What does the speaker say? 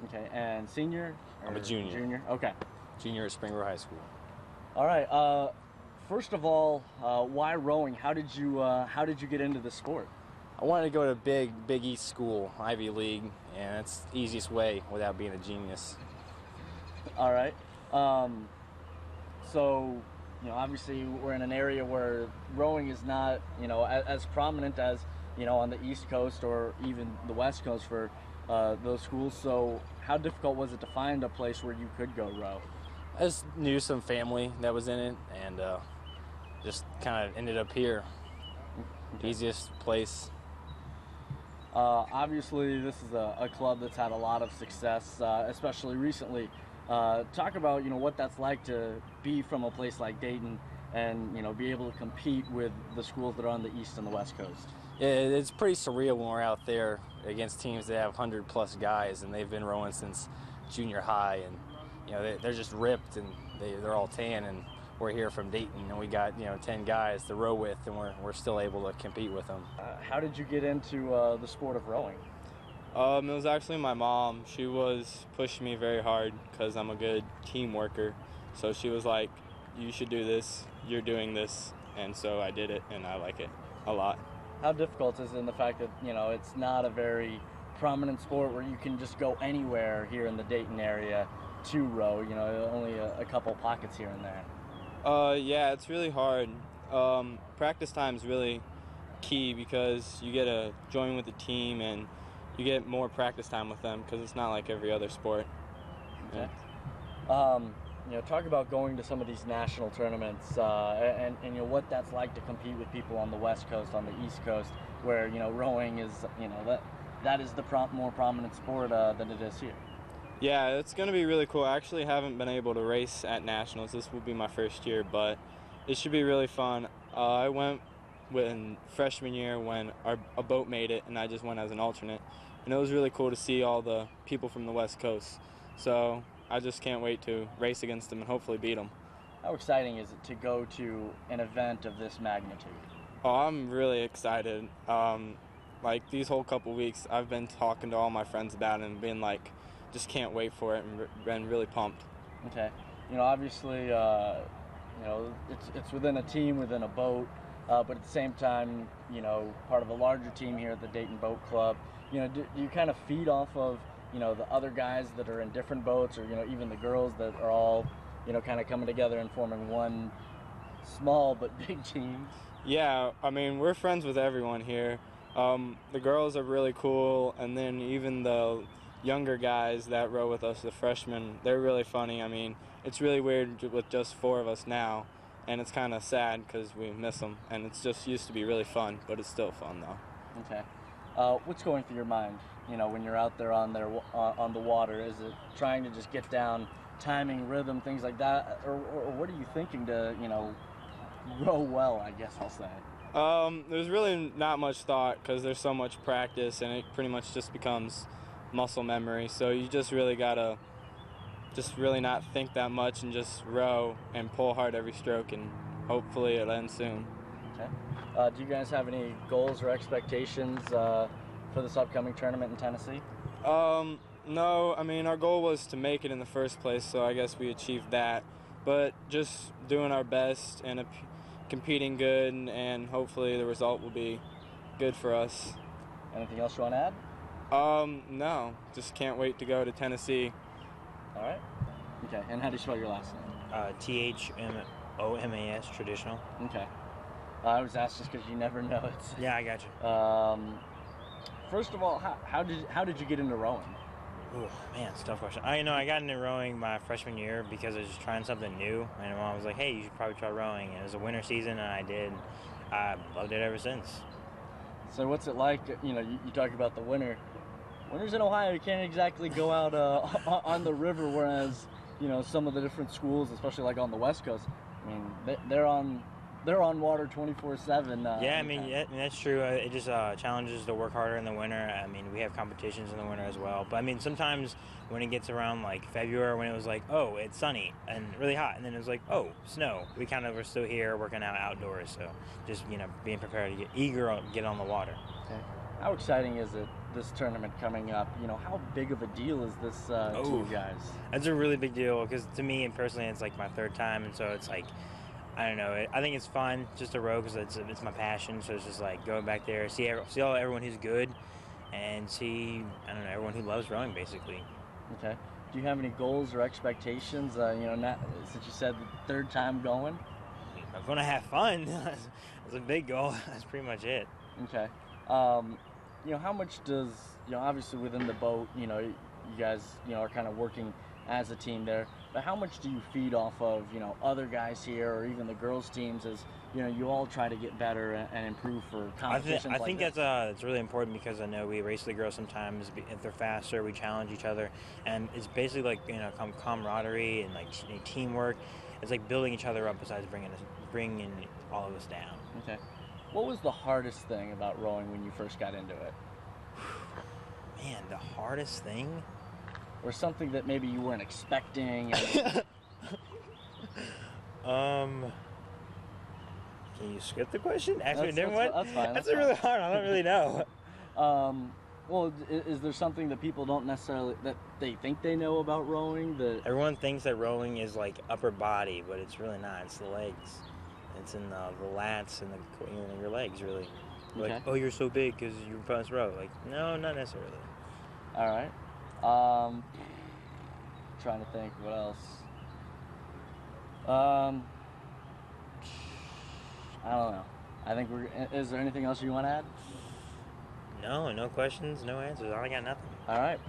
Okay, and senior? I'm a junior. Junior, okay. Junior at Springboro High School. All right. First of all, why rowing? How did you get into the sport? I wanted to go to Big East school, Ivy League, and it's the easiest way without being a genius. All right. So, obviously we're in an area where rowing is not, as prominent as, on the East Coast or even the West Coast for those schools. So how difficult was it to find a place where you could go row? I just knew some family that was in it, and just kind of ended up here. Okay. Easiest place. Obviously, this is a club that's had a lot of success, especially recently. Talk about what that's like to be from a place like Dayton and be able to compete with the schools that are on the East and the West Coast. Yeah, it's pretty surreal when we're out there against teams that have 100+ guys, and they've been rowing since junior high, and they're just ripped and they're all tan, and we're here from Dayton and we got 10 guys to row with, and we're still able to compete with them. How did you get into the sport of rowing? It was actually my mom. She was pushing me very hard because I'm a good team worker. So she was like, you should do this, you're doing this, and so I did it, and I like it a lot. How difficult is it in the fact that it's not a very prominent sport where you can just go anywhere here in the Dayton area to row, only a couple pockets here and there? Yeah, it's really hard. Practice time is really key because you get to join with the team and you get more practice time with them because it's not like every other sport. Okay. Talk about going to some of these national tournaments and what that's like to compete with people on the West Coast, on the East Coast, where rowing is that is the more prominent sport than it is here. Yeah, it's going to be really cool. I actually haven't been able to race at nationals. This will be my first year, but it should be really fun. I went in freshman year when a boat made it, and I just went as an alternate, and it was really cool to see all the people from the West Coast. So I just can't wait to race against them and hopefully beat them. How exciting is it to go to an event of this magnitude? Oh, I'm really excited. Like these whole couple weeks, I've been talking to all my friends about it and being like, just can't wait for it, and been really pumped. Okay. Obviously, it's within a team, within a boat, but at the same time, part of a larger team here at the Dayton Boat Club. Do you kind of feed off of the other guys that are in different boats, or even the girls that are all kind of coming together and forming one small but big team? Yeah, I mean, we're friends with everyone here. The girls are really cool, and then even the younger guys that row with us, the freshmen, they're really funny. I mean, it's really weird with just 4 of us now, and it's kind of sad because we miss them, and it's just used to be really fun, but it's still fun though. Okay. What's going through your mind, when you're out there on the water? Is it trying to just get down timing, rhythm, things like that, or what are you thinking to, row well, I guess I'll say? There's really not much thought because there's so much practice, and it pretty much just becomes muscle memory. So you just really gotta just really not think that much and just row and pull hard every stroke, and hopefully it ends soon. Okay. Do you guys have any goals or expectations for this upcoming tournament in Tennessee? No, I mean, our goal was to make it in the first place, so I guess we achieved that. But just doing our best and competing good, and hopefully the result will be good for us. Anything else you want to add? No, just can't wait to go to Tennessee. All right. Okay, and how do you spell your last name? THMOMAS, traditional. Okay. I was asked just because you never know it. Yeah, I got you. First of all, how did you get into rowing? Ooh, man, it's a tough question. I got into rowing my freshman year because I was just trying something new, and my mom was like, hey, you should probably try rowing. And it was a winter season, and I did. I loved it ever since. So what's it like, you talk about the winter. Winters in Ohio, you can't exactly go out on the river, whereas, some of the different schools, especially like on the West Coast, I mean, they're on water 24/7. Yeah, I mean, that's true. It just challenges to work harder in the winter. I mean, we have competitions in the winter as well. But I mean, sometimes when it gets around like February, when it was like, oh, it's sunny and really hot, and then it was like, oh, snow. We kind of were still here working out outdoors. So just being prepared to eager to get on the water. Okay. How exciting is it this tournament coming up, you know, how big of a deal is this to you guys? It's a really big deal because to me and personally, it's like my third time, and so it's like, I don't know. I think it's fun just to row because it's my passion. So it's just like going back there, see everyone who's good, and see, I don't know, everyone who loves rowing basically. Okay. Do you have any goals or expectations? You know, not, since you said the third time going. I'm gonna have fun. That's a big goal. That's pretty much it. Okay. You know, how much does, you know, obviously within the boat, you know, you guys, you know, are kind of working as a team there, but how much do you feed off of, you know, other guys here or even the girls teams as, you know, you all try to get better and improve for competitions? I think that's really important because I know we race the girls sometimes. If they're faster, we challenge each other, and it's basically like, you know, camaraderie and like teamwork. It's like building each other up besides bringing all of us down. Okay. What was the hardest thing about rowing when you first got into it? Man, the hardest thing? Or something that maybe you weren't expecting? And... Can you skip the question? Ask me a different one? That's fine. That's really hard. I don't really know. Well, is there something that people don't necessarily, that they think they know about rowing? That everyone thinks that rowing is like upper body, but it's really not. It's the legs. It's in the lats and your legs, really. Okay. Like, oh, you're so big because you must row. Like, no, not necessarily. All right. Trying to think what else. I don't know. I think is there anything else you want to add? No questions, no answers. I got nothing. All right.